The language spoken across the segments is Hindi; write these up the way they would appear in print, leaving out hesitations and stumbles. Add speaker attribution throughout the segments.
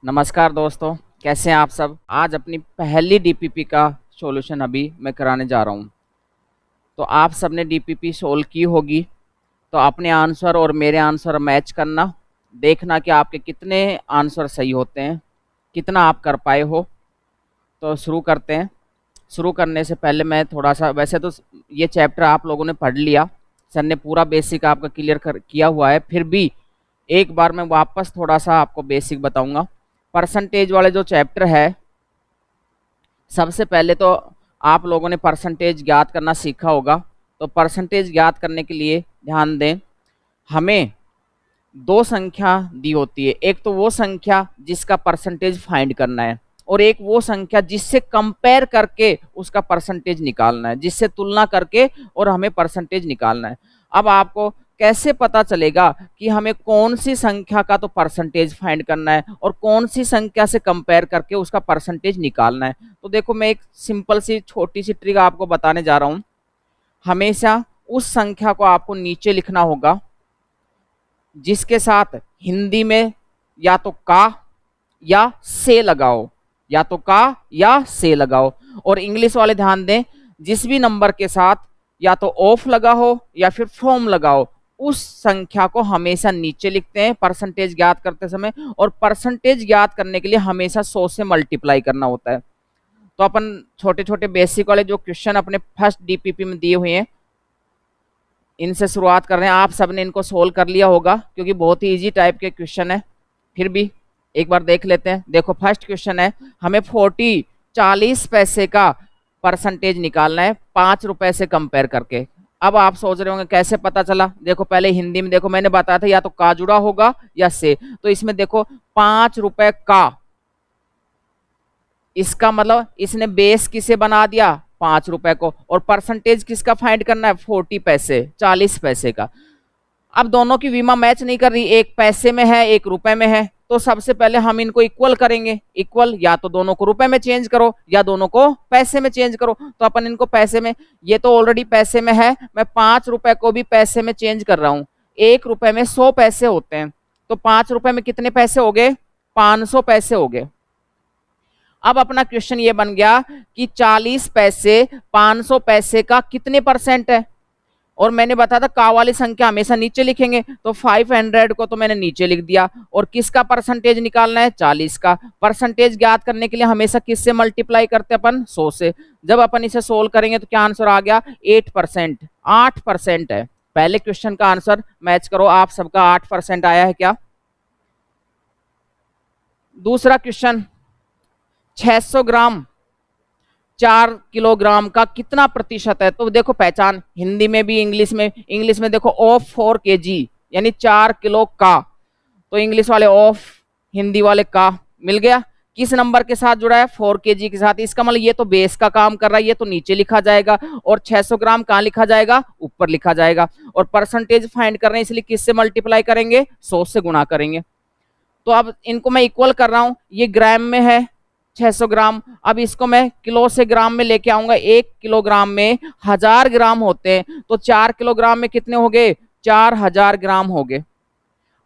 Speaker 1: नमस्कार दोस्तों, कैसे हैं आप सब। आज अपनी पहली डीपीपी का सॉल्यूशन अभी मैं कराने जा रहा हूं। तो आप सबने डीपीपी सोल्व की होगी, तो अपने आंसर और मेरे आंसर मैच करना, देखना कि आपके कितने आंसर सही होते हैं, कितना आप कर पाए हो। तो शुरू करते हैं। शुरू करने से पहले मैं थोड़ा सा, वैसे तो ये चैप्टर आप लोगों ने पढ़ लिया, सर ने पूरा बेसिक आपका क्लियर किया हुआ है, फिर भी एक बार मैं वापस थोड़ा सा आपको बेसिक बताऊंगा। परसेंटेज वाले जो चैप्टर है, सबसे पहले तो आप लोगों ने परसेंटेज ज्ञात करना सीखा होगा। तो परसेंटेज ज्ञात करने के लिए ध्यान दें, हमें दो संख्या दी होती है। एक तो वो संख्या जिसका परसेंटेज फाइंड करना है, और एक वो संख्या जिससे कंपेयर करके उसका परसेंटेज निकालना है, जिससे तुलना करके और हमें परसेंटेज निकालना है। अब आपको कैसे पता चलेगा कि हमें कौन सी संख्या का तो परसेंटेज फाइंड करना है और कौन सी संख्या से कंपेयर करके उसका परसेंटेज निकालना है। तो देखो, मैं एक सिंपल सी छोटी सी ट्रिक आपको बताने जा रहा हूं। हमेशा उस संख्या को आपको नीचे लिखना होगा जिसके साथ हिंदी में या तो का या से लगाओ, या तो का या से लगाओ। और इंग्लिश वाले ध्यान दें, जिस भी नंबर के साथ या तो ऑफ लगा हो या फिर फ्रॉम लगाओ, उस संख्या को हमेशा नीचे लिखते हैं परसेंटेज ज्ञात करते समय। और परसेंटेज ज्ञात करने के लिए हमेशा 100 से मल्टीप्लाई करना होता है। तो अपन छोटे छोटे बेसिक वाले जो क्वेश्चन अपने फर्स्ट डीपीपी में दिए हुए हैं, इनसे शुरुआत कर रहे हैं। आप सबने इनको सोल्व कर लिया होगा क्योंकि बहुत ही इजी टाइप के क्वेश्चन है, फिर भी एक बार देख लेते हैं। देखो, फर्स्ट क्वेश्चन है, हमें 40 पैसे का परसेंटेज निकालना है 5 रुपए से कंपेयर करके। अब आप सोच रहे होंगे कैसे पता चला। देखो, पहले हिंदी में देखो, मैंने बताया था या तो का जुड़ा होगा या से। तो इसमें देखो 5 रुपए का, इसका मतलब इसने बेस किसे बना दिया, 5 रुपए को। और परसेंटेज किसका फाइंड करना है, 40 पैसे, 40 पैसे का। अब दोनों की विमा मैच नहीं कर रही, एक पैसे में है एक रुपए में है। तो सबसे पहले हम इनको इक्वल करेंगे। इक्वल, या तो दोनों को रुपए में चेंज करो या दोनों को पैसे में चेंज करो। तो अपन इनको पैसे में, ये तो ऑलरेडी पैसे में है, मैं 5 रुपए को भी पैसे में चेंज कर रहा हूं। 1 रुपए में 100 पैसे होते हैं, तो 5 रुपए में कितने पैसे हो गए, 500 पैसे हो गए। अब अपना क्वेश्चन ये बन गया कि 40 पैसे 500 पैसे का कितने परसेंट है। और मैंने बताया था का वाली संख्या हमेशा नीचे लिखेंगे, तो 500 को तो मैंने नीचे लिख दिया। और किसका परसेंटेज निकालना है, 40 का। परसेंटेज ज्ञात करने के लिए हमेशा किससे मल्टीप्लाई करते हैं अपन, 100 से। जब अपन इसे सोल्व करेंगे तो क्या आंसर आ गया, 8%। 8% है। पहले क्वेश्चन का आंसर मैच करो, आप सबका 8% आया है क्या। दूसरा क्वेश्चन, 600 ग्राम 4 किलोग्राम का कितना प्रतिशत है। तो देखो पहचान, हिंदी में भी इंग्लिश में देखो ऑफ 4 kg, यानी 4 किलो का। तो इंग्लिश वाले ऑफ, हिंदी वाले का। मिल गया। किस नंबर के साथ जुड़ा है, 4 kg के साथ। इसका मतलब ये तो बेस का काम कर रहा है, ये तो नीचे लिखा जाएगा। और 600 ग्राम कहाँ लिखा जाएगा, ऊपर लिखा जाएगा। और परसेंटेज फाइंड कर रहे हैं, इसलिए किससे मल्टीप्लाई करेंगे, 100 से गुणा करेंगे। तो अब इनको मैं इक्वल कर रहा हूं, ये ग्राम में है 600 ग्राम। अब इसको मैं किलो से ग्राम में लेके आऊंगा। 1 किलोग्राम में 1000 ग्राम होते हैं, तो 4 किलोग्राम में कितने हो गए, 4000 ग्राम हो गए।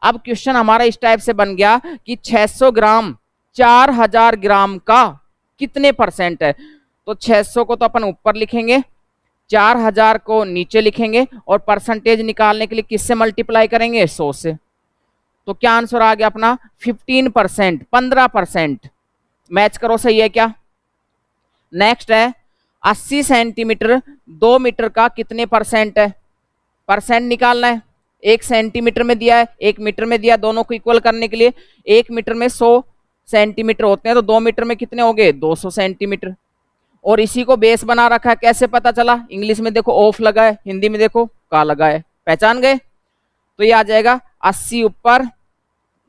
Speaker 1: अब क्वेश्चन हमारा इस टाइप से बन गया कि 600 ग्राम 4000 ग्राम का कितने परसेंट है। तो 600 को तो अपन ऊपर लिखेंगे, 4000 को नीचे लिखेंगे, और परसेंटेज निकालने के लिए किससे मल्टीप्लाई करेंगे, 100 से। तो क्या आंसर आ गया अपना, 15%, 15%। मैच करो, सही है क्या। नेक्स्ट है, 80 सेंटीमीटर 2 मीटर का कितने परसेंट है। परसेंट निकालना है। 1 सेंटीमीटर में दिया है, 1 मीटर में दिया, दोनों को इक्वल करने के लिए 1 मीटर में 100 सेंटीमीटर होते हैं, तो 2 मीटर में कितने हो गए, 200 सेंटीमीटर। और इसी को बेस बना रखा है, कैसे पता चला, इंग्लिश में देखो ऑफ लगा है, हिंदी में देखो का लगा है, पहचान गए। तो ये आ जाएगा 80 ऊपर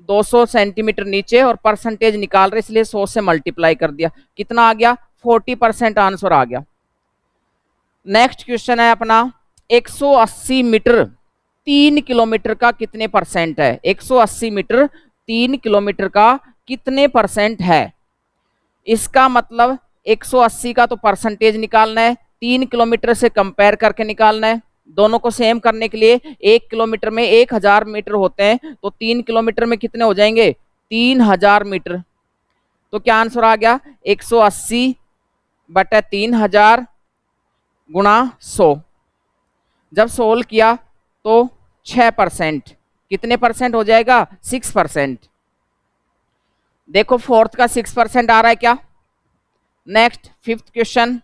Speaker 1: 200 सेंटीमीटर नीचे, और परसेंटेज निकाल रहे इसलिए 100 से मल्टीप्लाई कर दिया। कितना आ गया, 40% आंसर आ गया। नेक्स्ट क्वेश्चन है अपना, 180 मीटर 3 किलोमीटर का कितने परसेंट है। 180 मीटर 3 किलोमीटर का कितने परसेंट है। इसका मतलब 180 का तो परसेंटेज निकालना है, 3 किलोमीटर से कंपेयर करके निकालना है। दोनों को सेम करने के लिए 1 किलोमीटर में 1000 मीटर होते हैं, तो 3 किलोमीटर में कितने हो जाएंगे, 3000 मीटर। तो क्या आंसर आ गया 180 बटे 3000 गुणा 100। जब सोल्व किया तो 6%, कितने परसेंट हो जाएगा 6%। देखो फोर्थ का 6% आ रहा है क्या। Next fifth question.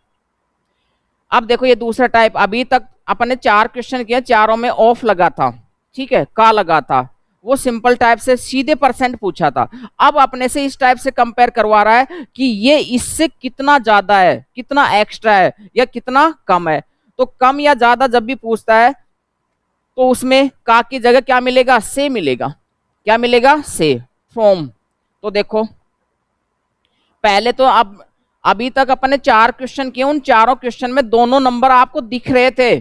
Speaker 1: अब देखो ये दूसरा टाइप, अभी तक अपने 4 क्वेश्चन किए, चारों में ऑफ लगा था, ठीक है, का लगा था, वो सिंपल टाइप से सीधे परसेंट पूछा था। अब अपने से इस टाइप से कंपेयर करवा रहा है कि ये इससे कितना ज्यादा है, कितना एक्स्ट्रा है या कितना कम है। तो कम या ज्यादा जब भी पूछता है तो उसमें का की जगह क्या मिलेगा, से मिलेगा। क्या मिलेगा, से, फ्रॉम। तो देखो पहले तो अब अभी तक अपने 4 क्वेश्चन किए, उन चारों क्वेश्चन में दोनों नंबर आपको दिख रहे थे।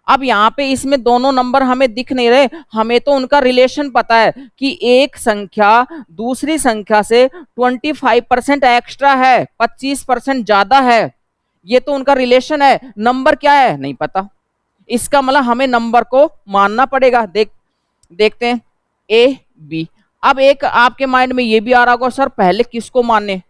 Speaker 1: अब यहाँ पे इसमें दोनों नंबर हमें दिख नहीं रहे, हमें तो उनका रिलेशन पता है कि एक संख्या दूसरी संख्या से 25% एक्स्ट्रा है, 25% ज्यादा है, ये तो उनका रिलेशन है। नंबर क्या है नहीं पता, इसका मतलब हमें नंबर को मानना पड़ेगा। देखते हैं ए बी। अब एक आपके माइंड में ये भी आ रहा होगा सर पहले किसको माने,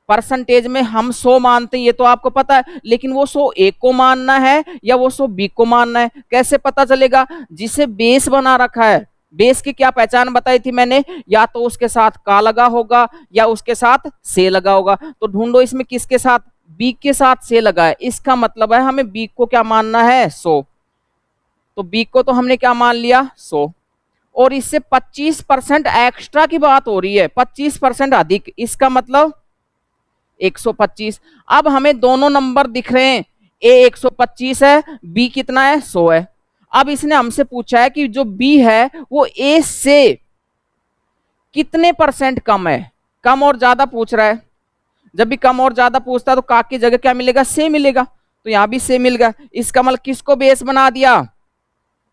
Speaker 1: परसेंटेज में हम 100 मानते हैं ये तो आपको पता है, लेकिन वो 100 ए को मानना है या वो 100 बी को मानना है, कैसे पता चलेगा। जिसे बेस बना रखा है, बेस की क्या पहचान बताई थी मैंने, या तो उसके साथ का लगा होगा या उसके साथ से लगा होगा। तो ढूंढो इसमें किसके साथ, बी के साथ से लगा है, इसका मतलब है हमें बी को क्या मानना है 100। तो बी को तो हमने क्या मान लिया 100, और इससे 25% एक्स्ट्रा की बात हो रही है, 25% अधिक, इसका मतलब 125। अब हमें दोनों नंबर दिख रहे हैं, ए 125 है, बी कितना है 100 है। अब इसने हमसे पूछा है कि जो बी है वो ए से कितने परसेंट कम है, कम और ज्यादा पूछ रहा है। जब भी कम और ज्यादा पूछता है तो का की जगह क्या मिलेगा, से मिलेगा। तो यहां भी से मिल गया, इसका मतलब किसको बेस बना दिया,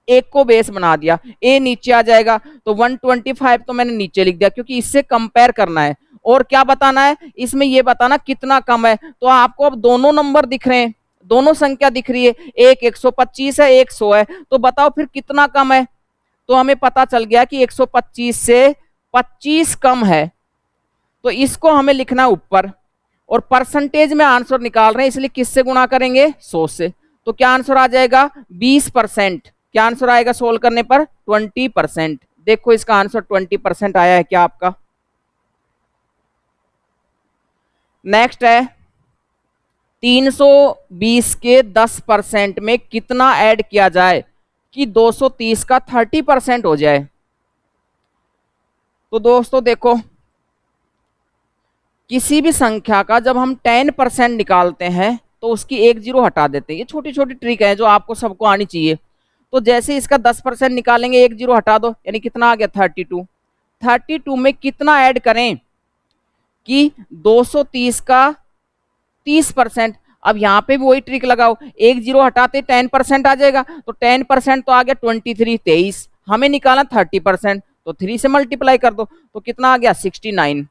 Speaker 1: एक को बेस बना दिया, ए नीचे आ जाएगा। तो 125 तो मैंने नीचे लिख दिया क्योंकि इससे कंपेयर करना है। और क्या बताना है इसमें, ये बताना कितना कम है। तो आपको अब दोनों नंबर दिख रहे हैं, दोनों संख्या दिख रही है, एक 125 है, एक 100 है, तो बताओ फिर कितना कम है। तो हमें पता चल गया कि 125 से 25 कम है, तो इसको हमें लिखना है ऊपर। और परसेंटेज में आंसर निकाल रहे हैं इसलिए किससे गुणा करेंगे, 100 से। तो क्या आंसर आ जाएगा 20%। क्या आंसर आएगा सोल्व करने पर 20%। देखो इसका आंसर 20% आया है क्या आपका। नेक्स्ट है 320 के 10% में कितना ऐड किया जाए कि 230 का 30% हो जाए। तो दोस्तों देखो किसी भी संख्या का जब हम 10% निकालते हैं तो उसकी एक जीरो हटा देते हैं। ये छोटी छोटी ट्रिक है जो आपको सबको आनी चाहिए। तो जैसे इसका 10% निकालेंगे, एक जीरो हटा दो, यानी कितना आ गया 32। 32 में कितना ऐड करें कि 230 का 30%। अब यहाँ पे भी वही ट्रिक लगाओ, एक जीरो हटाते 10% आ जाएगा, तो 10% तो आ गया 23, 23, हमें निकालना 30%, तो 3 से मल्टीप्लाई कर दो तो कितना आ गया 69।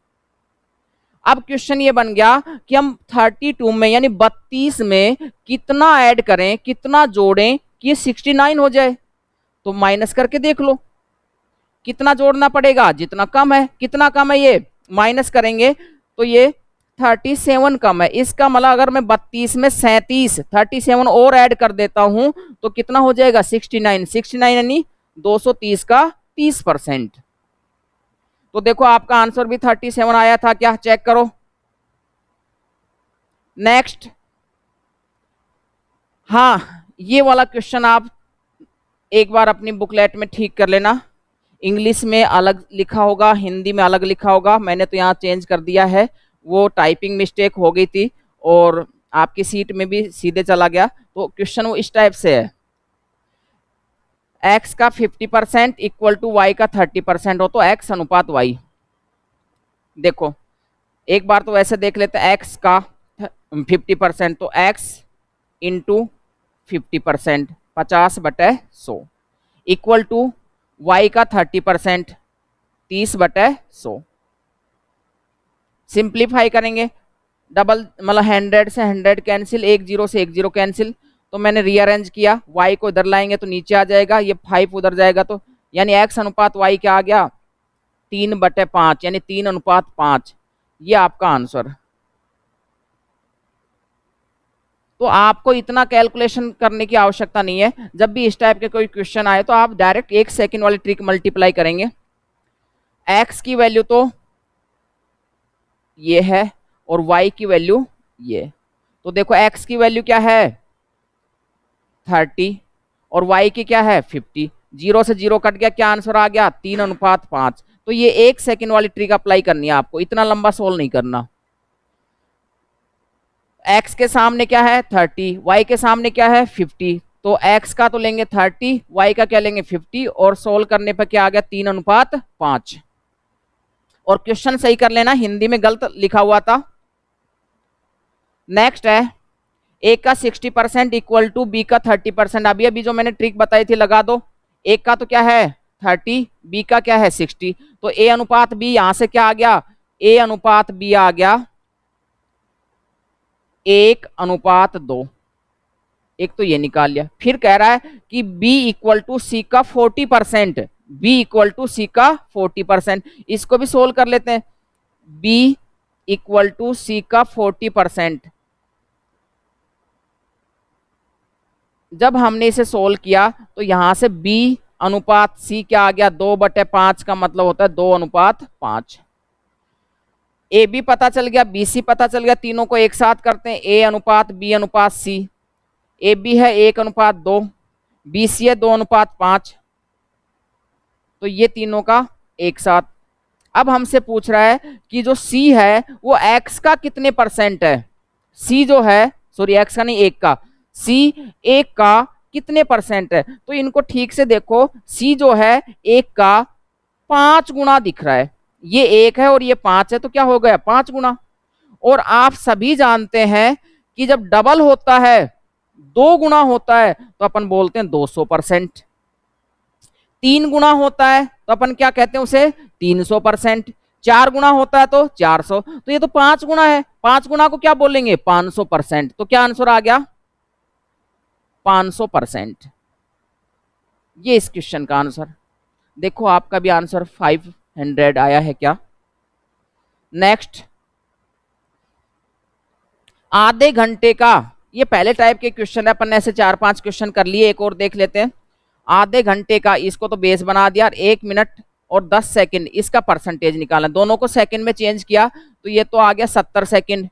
Speaker 1: अब क्वेश्चन ये बन गया कि हम 32 में यानी 32 में कितना ऐड करें, कितना जोड़ें कि ये 69 हो जाए। तो माइनस करके देख लो कितना जोड़ना पड़ेगा, जितना कम है। कितना कम है ये, माइनस करेंगे तो ये 37 कम है। इसका मतलब अगर मैं 32 में 37 और ऐड कर देता हूं तो कितना हो जाएगा 69। 69 यानी 230 का 30%। तो देखो आपका आंसर भी 37 आया था क्या, चेक करो। नेक्स्ट, हाँ ये वाला क्वेश्चन आप एक बार अपनी बुकलेट में ठीक कर लेना। इंग्लिश में अलग लिखा होगा, हिंदी में अलग लिखा होगा, मैंने तो यहाँ चेंज कर दिया है, वो टाइपिंग मिस्टेक हो गई थी और आपकी सीट में भी सीधे चला गया। तो क्वेश्चन वो इस टाइप से है, x का 50% इक्वल टू y का 30% हो तो x अनुपात y। देखो एक बार तो वैसे देख लेते हैं, x का 50% तो x into 50%, 50/100 equal to y का 30%, 30/100। सिंप्लीफाई करेंगे, डबल मतलब 100 से 100 कैंसिल, एक जीरो से एक जीरो कैंसिल, तो मैंने रीअरेंज किया, y को इधर लाएंगे तो नीचे आ जाएगा, ये 5 उधर जाएगा, तो यानी x अनुपात y क्या आ गया 3/5 यानी 3:5। ये आपका आंसर। तो आपको इतना कैलकुलेशन करने की आवश्यकता नहीं है। जब भी इस टाइप के कोई क्वेश्चन आए तो आप डायरेक्ट 1 सेकंड वाली ट्रिक मल्टीप्लाई करेंगे। एक्स की वैल्यू तो ये है और वाई की वैल्यू ये। तो देखो एक्स की वैल्यू क्या है 30 और वाई की क्या है 50। जीरो से जीरो कट गया, क्या आंसर आ गया 3:5। तो ये 1 सेकंड वाली ट्रिक अप्लाई करनी है आपको, इतना लंबा सोल्व नहीं करना। x के सामने क्या है 30, y के सामने क्या है 50। तो x का तो लेंगे 30, y का क्या लेंगे 50 और सोल्व करने पर क्या आ गया 3:5। और क्वेश्चन सही कर लेना, हिंदी में गलत लिखा हुआ था। नेक्स्ट है ए का 60% इक्वल टू बी का 30%। अभी अभी जो मैंने ट्रिक बताई थी लगा दो। ए का तो क्या है 30, बी का क्या है 60। तो ए अनुपात बी, यहां से क्या आ गया ए अनुपात बी आ गया 1:2। एक तो ये निकाल लिया। फिर कह रहा है कि b इक्वल टू सी का 40%, b इक्वल टू सी का 40%। इसको भी सोल्व कर लेते हैं। b इक्वल टू सी का 40%। जब हमने इसे सोल्व किया तो यहां से b अनुपात c क्या आ गया 2/5 का मतलब होता है 2:5। ए बी पता चल गया, बी सी पता चल गया, तीनों को एक साथ करते हैं ए अनुपात बी अनुपात सी। ए बी है 1:2, बी सी है 2:5। तो ये तीनों का एक साथ। अब हमसे पूछ रहा है कि जो सी है वो एक्स का कितने परसेंट है। सी जो है, सॉरी एक्स का नहीं एक का, सी एक का कितने परसेंट है। तो इनको ठीक से देखो, सी जो है एक का 5 गुना दिख रहा है। ये एक है और ये 5 है, तो क्या हो गया 5 गुना। और आप सभी जानते हैं कि जब डबल होता है 2 गुना होता है तो अपन बोलते हैं 200%। 3 गुना होता है तो अपन क्या कहते हैं उसे 300%। 4 गुना होता है तो 400। तो ये तो 5 गुना है, 5 गुना को क्या बोलेंगे 500%। तो क्या आंसर आ गया 500%। ये इस क्वेश्चन का आंसर। देखो आपका भी आंसर 500 आया है क्या। नेक्स्ट, आधे घंटे का, ये पहले टाइप के क्वेश्चन है, अपन ने ऐसे 4-5 क्वेश्चन कर लिए, एक और देख लेते हैं। आधे घंटे का, इसको तो बेस बना दिया। 1 मिनट और 10 सेकंड, इसका परसेंटेज निकालना। दोनों को सेकंड में चेंज किया तो ये तो आ गया 70 सेकंड।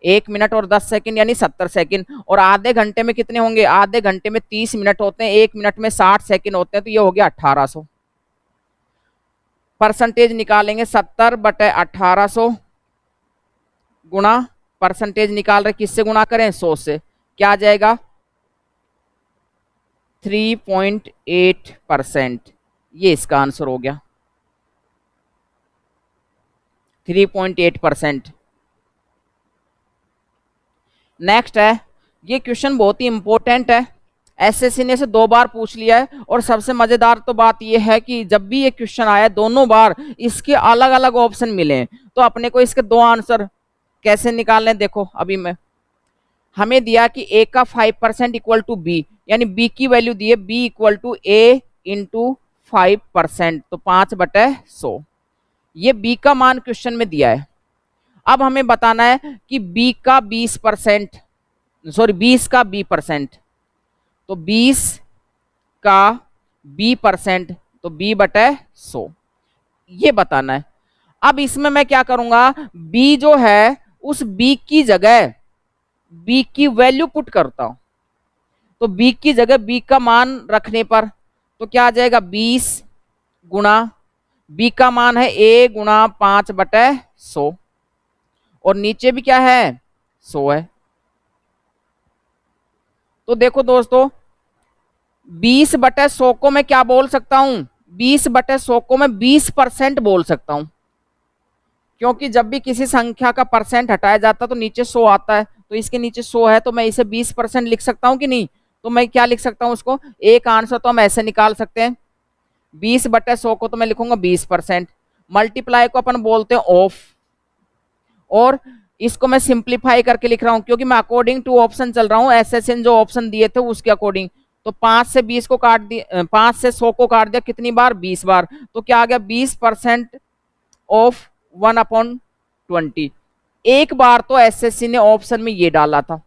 Speaker 1: 1 मिनट और 10 सेकंड यानी 70 सेकंड। और आधे घंटे में कितने होंगे, आधे घंटे में 30 मिनट होते हैं, 1 मिनट में 60 सेकंड होते हैं, तो ये हो गया 1800। परसेंटेज निकालेंगे 70/1800 गुणा, परसेंटेज निकाल रहे किससे गुणा करें 100 से, क्या आ जाएगा 3.8%। ये इसका आंसर हो गया 3.8%। नेक्स्ट है, ये क्वेश्चन बहुत ही इंपॉर्टेंट है, एसएससी ने इसे 2 बार पूछ लिया है। और सबसे मजेदार तो बात यह है कि जब भी ये क्वेश्चन आया दोनों बार इसके अलग अलग ऑप्शन मिले। तो अपने को इसके 2 आंसर कैसे निकालने, देखो अभी मैं, हमें दिया कि ए का 5% इक्वल टू बी, यानी बी की वैल्यू दी है B equal to A into 5%, तो 5/100। ये बी का मान क्वेश्चन में दिया है। अब हमें बताना है कि बी का 20%, सॉरी 20 का बी परसेंट, तो 20 का बी परसेंट, तो b/100 ये बताना है। अब इसमें मैं क्या करूंगा, b जो है उस b की जगह b की वैल्यू पुट करता हूं। तो b की जगह b का मान रखने पर तो क्या आ जाएगा 20 गुणा, b का मान है a गुणा 5/100 और नीचे भी क्या है 100 है। तो देखो दोस्तों 20/100 को मैं क्या बोल सकता हूं, 20/100 को मैं 20% बोल सकता हूं, क्योंकि जब भी किसी संख्या का परसेंट हटाया जाता है तो नीचे 100 आता है। तो इसके नीचे 100 है तो मैं इसे 20% लिख सकता हूं कि नहीं। तो मैं क्या लिख सकता हूं उसको, एक आंसर तो हम ऐसे निकाल सकते हैं, 20/100 को तो मैं लिखूंगा 20%। मल्टीप्लाई को अपन बोलते हैं ऑफ, और इसको मैं सिंप्लीफाई करके लिख रहा हूं क्योंकि मैं अकॉर्डिंग टू ऑप्शन चल रहा हूं, एसएससी ने जो ऑप्शन दिए थे उसके अकॉर्डिंग। तो 5 से 20 को काट दिया, 5 से 100 को काट दिया कितनी बार 20 बार, तो क्या आ गया 20% ऑफ 1/200। 20। एक बार तो एसएससी ने ऑप्शन में ये डाला था,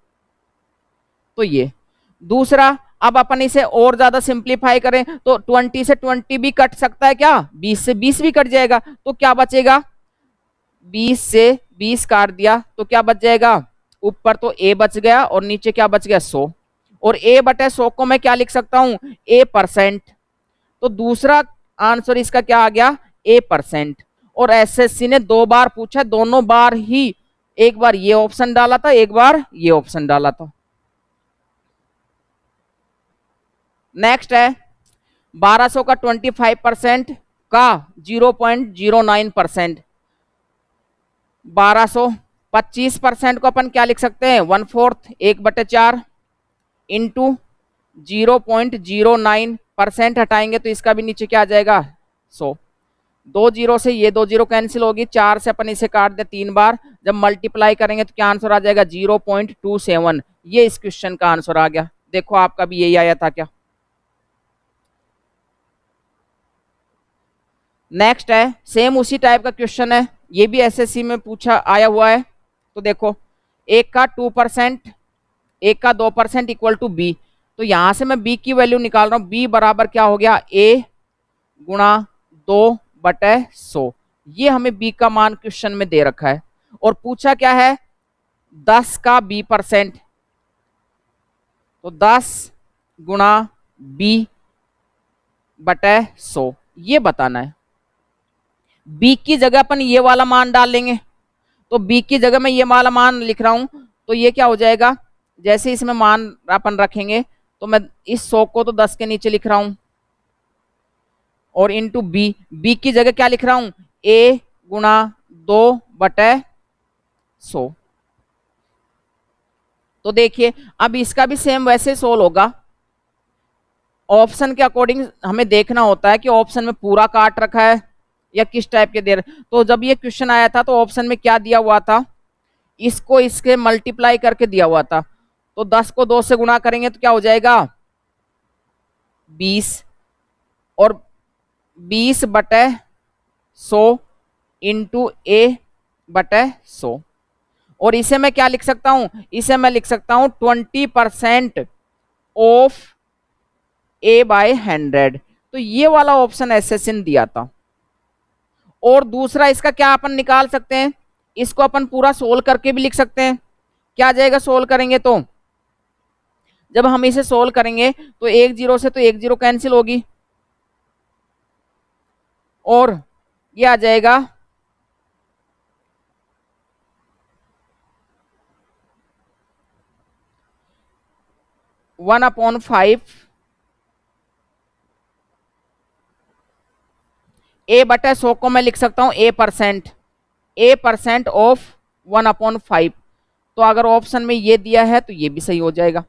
Speaker 1: तो ये दूसरा। अब अपन इसे और ज्यादा सिंप्लीफाई करें तो 20 से 20 भी कट सकता है क्या, 20 से 20 भी कट जाएगा, तो क्या बचेगा, 20 से 20 काट दिया तो क्या बच जाएगा, ऊपर तो ए बच गया और नीचे क्या बच गया 100, और ए बटे 100 को मैं क्या लिख सकता हूं, ए परसेंट। तो दूसरा आंसर इसका क्या आ गया, ए परसेंट। और एसएससी ने 2 बार पूछा, दोनों बार ही एक बार ये ऑप्शन डाला था, एक बार ये ऑप्शन डाला था। नेक्स्ट है 1200 का 25% का 0.09%। 1200 25% को अपन क्या लिख सकते हैं, 1/4 1/4 इंटू 0.09% हटाएंगे तो इसका भी नीचे क्या आ जाएगा 100। 2 जीरो से ये 2 जीरो कैंसिल होगी, 4 से अपन इसे काट दे 3 बार, जब मल्टीप्लाई करेंगे तो क्या आंसर आ जाएगा 0.27। ये इस क्वेश्चन का आंसर आ गया। देखो आपका भी यही आया था क्या। नेक्स्ट है सेम उसी टाइप का क्वेश्चन है, ये भी एसएससी में पूछा आया हुआ है। तो देखो एक का 2%, एक का 2% इक्वल टू बी। तो यहां से मैं बी की वैल्यू निकाल रहा हूं, बी बराबर क्या हो गया, ए गुणा 2/100। ये हमें बी का मान क्वेश्चन में दे रखा है और पूछा क्या है 10 का बी परसेंट। तो 10 गुणा बी बटे 100 ये बताना है। बी की जगह अपन ये वाला मान डाल लेंगे, तो बी की जगह मैं ये वाला मान लिख रहा हूं, तो ये क्या हो जाएगा, जैसे इसमें मान अपन रखेंगे तो मैं इस 100 को तो 10 के नीचे लिख रहा हूं और इंटू बी, बी की जगह क्या लिख रहा हूं, ए गुणा 2/100। तो देखिए अब इसका भी सेम वैसे सोल्व होगा। ऑप्शन के अकॉर्डिंग हमें देखना होता है कि ऑप्शन में पूरा काट रखा है या किस टाइप के दे रहे। तो जब ये क्वेश्चन आया था तो ऑप्शन में क्या दिया हुआ था, इसको इसके मल्टीप्लाई करके दिया हुआ था। तो 10 को 2 से गुणा करेंगे तो क्या हो जाएगा 20 और 20/100 इंटू ए बटे 100। और इसे मैं क्या लिख सकता हूं, इसे मैं लिख सकता हूं 20% ऑफ ए बाय 100। तो ये वाला ऑप्शन एसएससी ने दिया था। और दूसरा इसका क्या अपन निकाल सकते हैं, इसको अपन पूरा सोल्व करके भी लिख सकते हैं। क्या आ जाएगा सोल्व करेंगे तो, जब हम इसे सोल्व करेंगे तो 1 जीरो से तो 1 जीरो कैंसिल होगी और ये आ जाएगा 1/5 ए बटे 100 को मैं लिख सकता हूं ए परसेंट ऑफ 1/5। तो अगर ऑप्शन में ये दिया है तो ये भी सही हो जाएगा।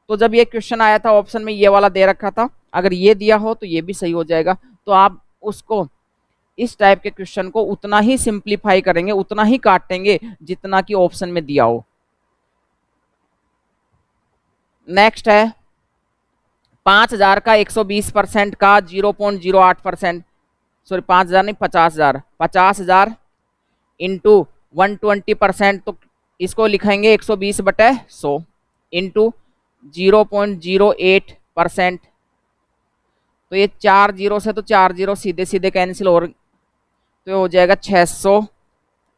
Speaker 1: तो जब ये क्वेश्चन आया था ऑप्शन में ये वाला दे रखा था, अगर ये दिया हो तो ये भी सही हो जाएगा। तो आप उसको इस टाइप के क्वेश्चन को उतना ही सिंप्लीफाई करेंगे, उतना ही काटेंगे जितना कि ऑप्शन में दिया हो। नेक्स्ट है 5000 का 120% का 0.08%, सॉरी 5000 नहीं 50,000, 50,000 इंटू 120%। तो इसको लिखेंगे 120/100 इंटू 0.08%। तो ये 4 जीरो से तो 4 जीरो सीधे सीधे कैंसिल हो, तो हो जाएगा 600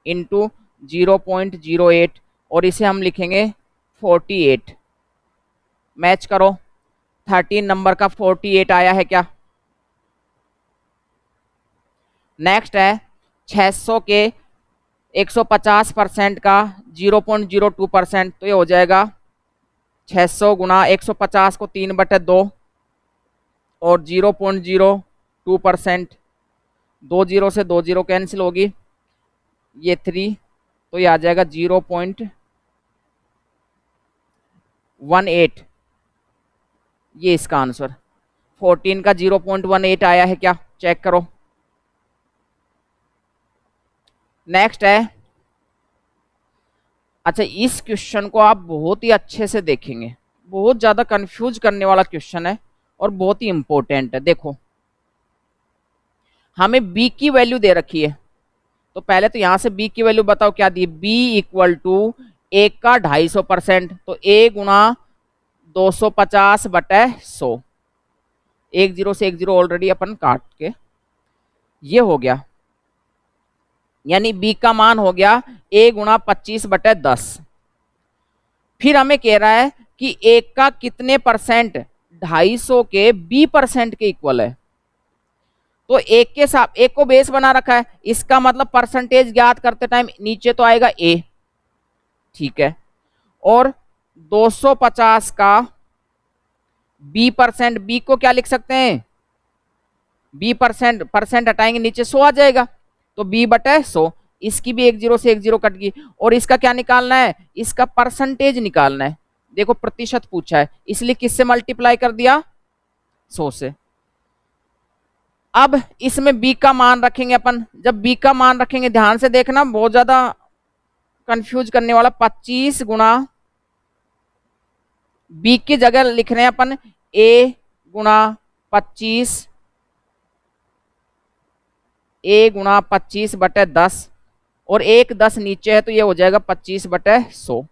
Speaker 1: इंटू 0.08 और इसे हम लिखेंगे 48। मैच करो 13 नंबर का 48 आया है क्या। नेक्स्ट है 600 के 150% का 0.02%। तो ये हो जाएगा 600 गुणा 150 को 3/2 और 0.02%। 2 जीरो से 2 जीरो कैंसिल होगी, ये 3, तो ये आ जाएगा 0.18। ये इसका आंसर 14 का 0.18 आया है क्या, चेक करो। नेक्स्ट है, अच्छा इस क्वेश्चन को आप बहुत ही अच्छे से देखेंगे, बहुत ज्यादा कंफ्यूज करने वाला क्वेश्चन है और बहुत ही इंपॉर्टेंट है। देखो हमें बी की वैल्यू दे रखी है, तो पहले तो यहां से बी की वैल्यू बताओ क्या दी, बी इक्वल टू एक का 250%, तो ए गुना 250/100, एक जीरो से एक जीरो ऑलरेडी अपन काट के ये हो गया, यानी बी का मान हो गया ए गुना 25/10। फिर हमें कह रहा है कि एक का कितने परसेंट 250 के बी परसेंट के इक्वल है, तो एक के साथ एक को बेस बना रखा है, इसका मतलब परसेंटेज ज्ञात करते टाइम नीचे तो आएगा ए, ठीक है, और 250 का बी परसेंट, बी को क्या लिख सकते हैं, बी परसेंट, परसेंट हटाएंगे नीचे 100 आ जाएगा, तो बी बटे 100, इसकी भी एक जीरो से एक जीरो कट गई, और इसका क्या निकालना है, इसका परसेंटेज निकालना है। देखो प्रतिशत पूछा है, इसलिए किससे मल्टीप्लाई कर दिया, 100 से। अब इसमें b का मान रखेंगे अपन, जब b का मान रखेंगे ध्यान से देखना, बहुत ज्यादा कंफ्यूज करने वाला, 25 गुना b की जगह लिख रहे हैं अपन a गुना 25, a गुना 25/10, और एक 10 नीचे है तो ये हो जाएगा 25/100,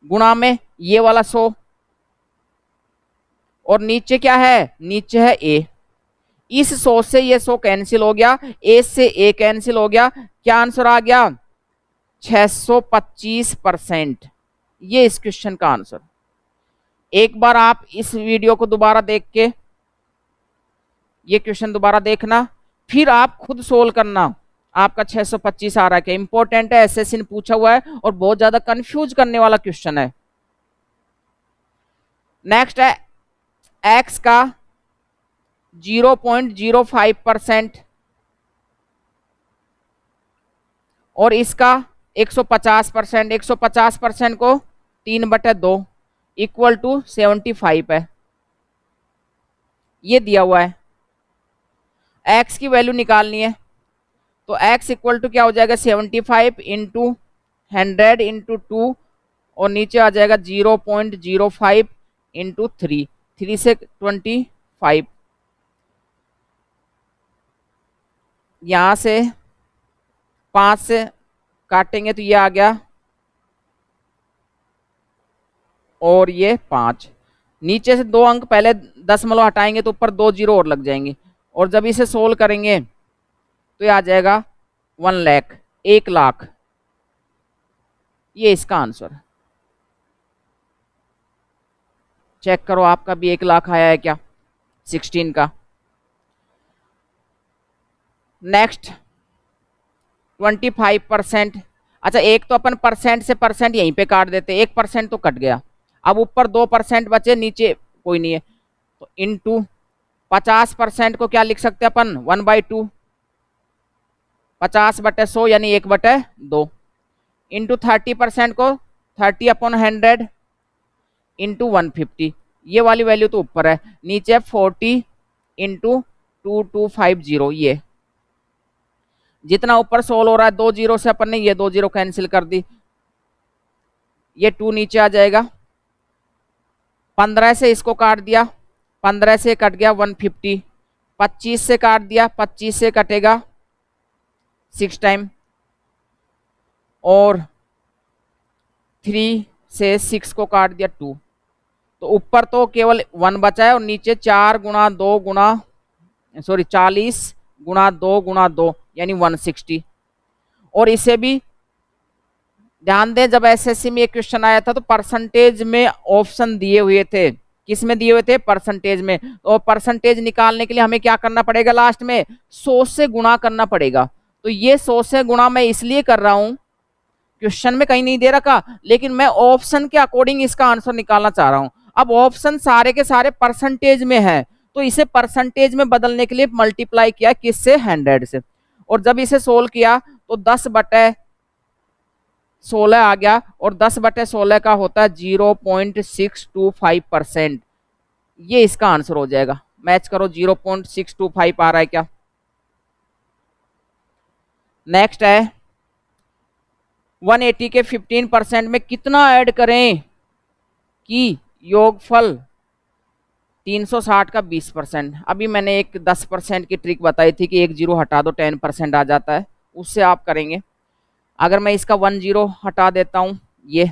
Speaker 1: गुणा में ये वाला 100, और नीचे क्या है, नीचे है a, इस 100 से ये 100 कैंसिल हो गया, ए से ए कैंसिल हो गया, क्या आंसर आ गया, 625%। ये इस क्वेश्चन का आंसर। एक बार आप इस वीडियो को दोबारा देख के ये क्वेश्चन दोबारा देखना, फिर आप खुद सोल्व करना, आपका 625 आ रहा है क्या। इंपॉर्टेंट है, एसएससी ने पूछा हुआ है और बहुत ज्यादा कंफ्यूज करने वाला क्वेश्चन है। नेक्स्ट है एक्स का 0.05% और इसका 150%, 150% को 3/2 इक्वल टू 75 है, ये दिया हुआ है। x की वैल्यू निकालनी है, तो x इक्वल टू क्या हो जाएगा, 75 इंटू 100 इंटू 2, और नीचे आ जाएगा 0.05 इंटू 3, 3 से 25, यहां से 5 से काटेंगे तो ये आ गया, और ये 5, नीचे से 2 अंक पहले दशमलव हटाएंगे तो ऊपर 2 जीरो और लग जाएंगे, और जब इसे सोल्व करेंगे तो ये आ जाएगा 1 लाख, 1 लाख, ये इसका आंसर। चेक करो आपका भी 1 लाख आया है क्या, 16 का। नेक्स्ट 25%, अच्छा एक तो अपन परसेंट से परसेंट यहीं पे काट देते, 1% तो कट गया, अब ऊपर 2% बचे, नीचे कोई नहीं है, तो इनटू 50% को क्या लिख सकते हैं अपन, 1/2, 50/100 यानी 1/2, इंटू 30% को 30/100 इंटू 150, ये वाली वैल्यू तो ऊपर है, नीचे 40 इंटू 2250, ये जितना ऊपर सोल्व हो रहा है 2 जीरो से अपन ने ये 2 जीरो कैंसिल कर दी, ये 2 नीचे आ जाएगा, 15 से इसको काट दिया, 15 से कट गया 150, 25 से काट दिया, 25 से कटेगा 6 टाइम, और 3 से 6 को काट दिया 2, तो ऊपर तो केवल 1 बचा है, और नीचे 4 गुणा 2 गुणा 40 गुणा 2 गुणा 2 यानी 160। और इसे भी ध्यान दें, जब एसएससी में एक क्वेश्चन आया था तो परसेंटेज में ऑप्शन दिए हुए थे, किस में दिए हुए थे, परसेंटेज में, और परसेंटेज निकालने के लिए हमें क्या करना पड़ेगा, लास्ट में 100 से गुणा करना पड़ेगा, तो ये 100 से गुणा मैं इसलिए कर रहा हूं, क्वेश्चन में कहीं नहीं दे रखा, लेकिन मैं ऑप्शन के अकॉर्डिंग इसका आंसर निकालना चाह रहा हूं। अब ऑप्शन सारे के सारे परसेंटेज में है, तो इसे परसेंटेज में बदलने के लिए मल्टीप्लाई किया किससे, 100 से, और जब इसे सोल्व किया तो 10/16 आ गया, और 10/16 का होता है 0.625%, ये इसका आंसर हो जाएगा। मैच करो, 0.625 आ रहा है क्या। नेक्स्ट है 180 के 15% में कितना ऐड करें कि योगफल 360 का 20%। अभी मैंने एक 10% की ट्रिक बताई थी कि एक जीरो हटा दो 10% आ जाता है, उससे आप करेंगे। अगर मैं इसका 10 हटा देता हूँ ये,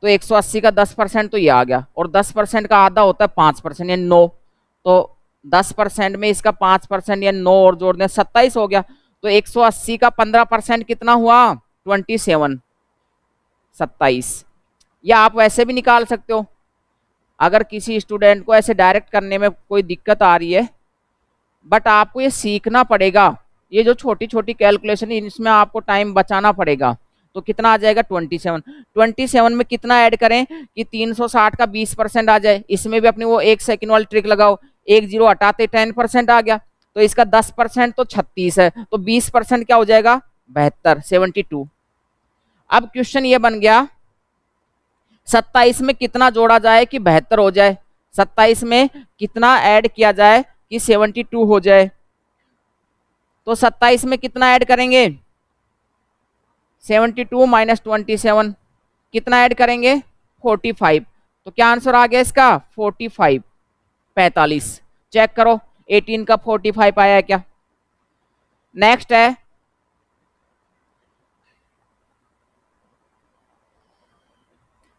Speaker 1: तो 180 का 10% तो ये आ गया, और 10% का आधा होता है 5% या 9, तो 10% में इसका 5% या 9 और जोड़ दें 27 हो गया। तो 180 का 15% कितना हुआ? 27, 27। या आप वैसे भी निकाल सकते हो, अगर किसी स्टूडेंट को ऐसे डायरेक्ट करने में कोई दिक्कत आ रही है, बट आपको ये सीखना पड़ेगा। ये जो छोटी छोटी कैलकुलेशन है इसमें आपको टाइम बचाना पड़ेगा। तो कितना आ जाएगा? 27। 27 में कितना ऐड करें कि 360 का 20% आ जाए। इसमें भी अपनी वो 1 सेकंड वाली ट्रिक लगाओ, 1 जीरो हटाते 10% आ गया। तो इसका 10% तो 36 है, तो 20% क्या हो जाएगा? 72, 72। अब क्वेश्चन ये बन गया 27 में कितना जोड़ा जाए कि 72 हो जाए, 27 में कितना ऐड किया जाए कि 72 हो जाए। तो 27 में कितना ऐड करेंगे? 72 माइनस 27, कितना ऐड करेंगे? 45। तो क्या आंसर आ गया इसका? 45, 45। चेक करो 18 का 45 आया है क्या? नेक्स्ट है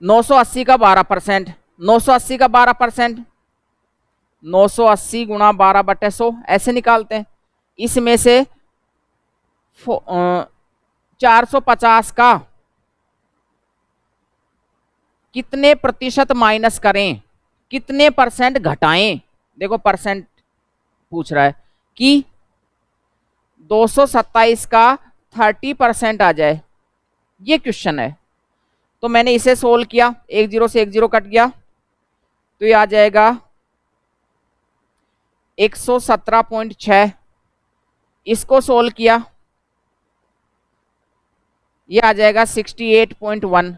Speaker 1: 980 का 12%। 980 का 12%, 980 गुणा 12/100 ऐसे निकालते हैं। इसमें से 450 का कितने प्रतिशत माइनस करें, कितने परसेंट घटाएं? देखो परसेंट पूछ रहा है कि 227 का 30% आ जाए, ये क्वेश्चन है। तो मैंने इसे सोल्व किया, 1 जीरो से 1 जीरो कट गया, तो ये आ जाएगा 117.6। इसको सोल्व किया, ये आ जाएगा 68.1,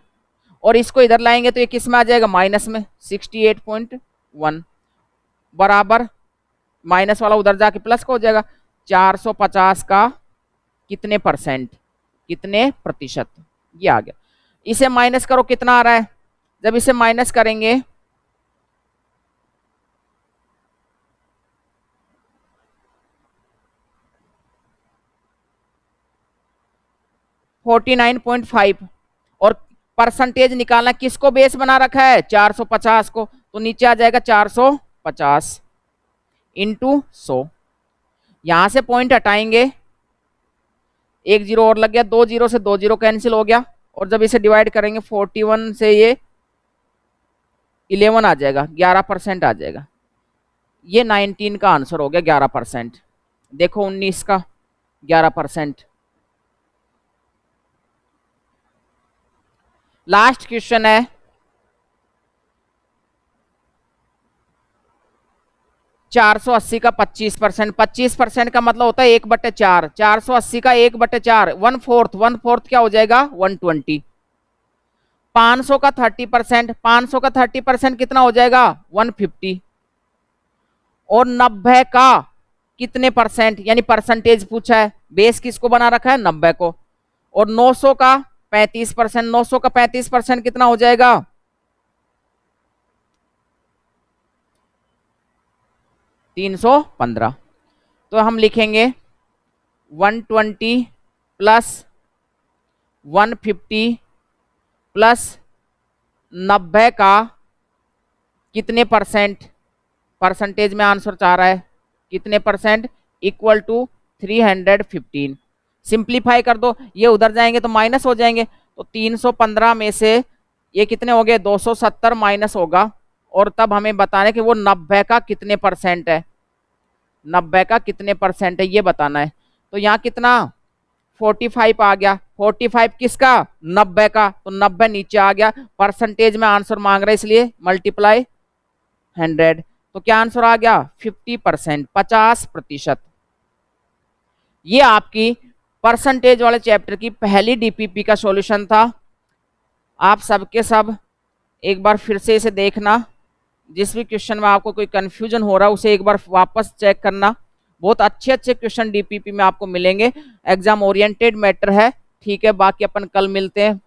Speaker 1: और इसको इधर लाएंगे तो ये किस में आ जाएगा? माइनस में। 68.1 बराबर माइनस वाला उधर जाके प्लस का हो जाएगा। 450 का कितने परसेंट, कितने प्रतिशत, ये आ गया। इसे माइनस करो, कितना आ रहा है? जब इसे माइनस करेंगे 49.5, और परसेंटेज निकालना किसको बेस बना रखा है? 450 को, तो नीचे आ जाएगा 450 इंटू 100। यहां से पॉइंट हटाएंगे, 1 जीरो और लग गया, 2 जीरो से 2 जीरो कैंसिल हो गया, और जब इसे डिवाइड करेंगे 41 से ये 11 आ जाएगा, 11% आ जाएगा। ये 19 का आंसर हो गया, 11%। देखो 19 का 11%। लास्ट क्वेश्चन है 480 का 25%। 25% का मतलब होता है 1/4। 480 का 1/4, 1/4, 1/4 क्या हो जाएगा? 120। 500 का 30%, 500 का 30% कितना हो जाएगा? 150। और 90 का कितने परसेंट, यानी परसेंटेज पूछा है, बेस किसको बना रखा है? 90 को। और 900 का 35%, 900 का 35% कितना हो जाएगा? 315। तो हम लिखेंगे 120 प्लस 150 प्लस 90 का कितने परसेंट, परसेंटेज में आंसर चाह रहा है कितने परसेंट, इक्वल टू 315। सिंप्लीफाई कर दो, ये उधर जाएंगे तो माइनस हो जाएंगे, तो 315 में से ये कितने हो गए? 270 माइनस होगा, और तब हमें बताना है कि वो 90 का कितने परसेंट है, 90 का कितने परसेंट है ये बताना है। तो यहाँ कितना? 45 आ गया। 45 किसका? 90 का, तो 90 नीचे आ गया। परसेंटेज में आंसर मांग रहा है इसलिए मल्टीप्लाई 100। तो क्या आंसर आ गया? 50%, 50%। ये आपकी परसेंटेज वाले चैप्टर की पहली डीपीपी का सॉल्यूशन था। आप सबके सब एक बार फिर से इसे देखना, जिस भी क्वेश्चन में आपको कोई कंफ्यूजन हो रहा है उसे एक बार वापस चेक करना। बहुत अच्छे अच्छे क्वेश्चन डीपीपी में आपको मिलेंगे। एग्जाम ओरिएंटेड मैटर है, ठीक है। बाकी अपन कल मिलते हैं।